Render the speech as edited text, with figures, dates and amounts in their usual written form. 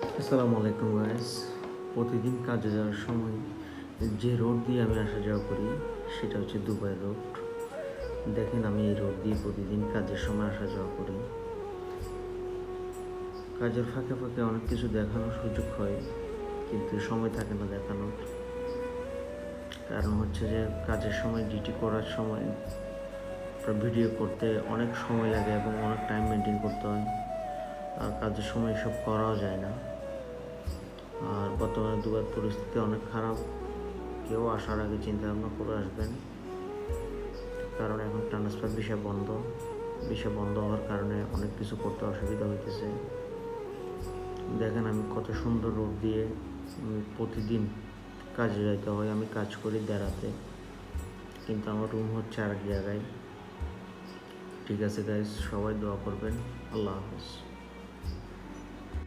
আসসালামু আলাইকুম গাইস। প্রতিদিন কাজে যাওয়ার সময় যে রোড দিয়ে আমি আসা যাওয়া করি সেটা হচ্ছে দুবাই রোড। দেখেন আমি এই রোড দিয়ে প্রতিদিন কাজের সময় আসা যাওয়া করি। কাজের ফাঁকে ফাঁকে অনেক কিছু দেখানোর সুযোগ হয়, কিন্তু সময় থাকে না দেখানোর। কারণ হচ্ছে যে কাজের সময় ডিউটি করার সময় ভিডিও করতে অনেক সময় লাগে এবং অনেক টাইম মেনটেন করতে হয়, আর কাজের সময় এসব করাও যায় না। আর বর্তমানে দুবাইয়ের পরিস্থিতি অনেক খারাপ। কেউ আসার আগে চিন্তা ভাবনা করে আসবেন, কারণ এখন ট্রান্সফার ভিসা বন্ধ হওয়ার কারণে অনেক কিছু করতে অসুবিধা হইতেছে। দেখেন আমি কত সুন্দর রোড দিয়ে প্রতিদিন কাজে যাইতে হয়। আমি কাজ করি দেরাতে, কিন্তু আমার রুম হচ্ছে আরেক জায়গায়। ঠিক আছে গাইস, সবাই দোয়া করবেন। আল্লাহ হাফেজ।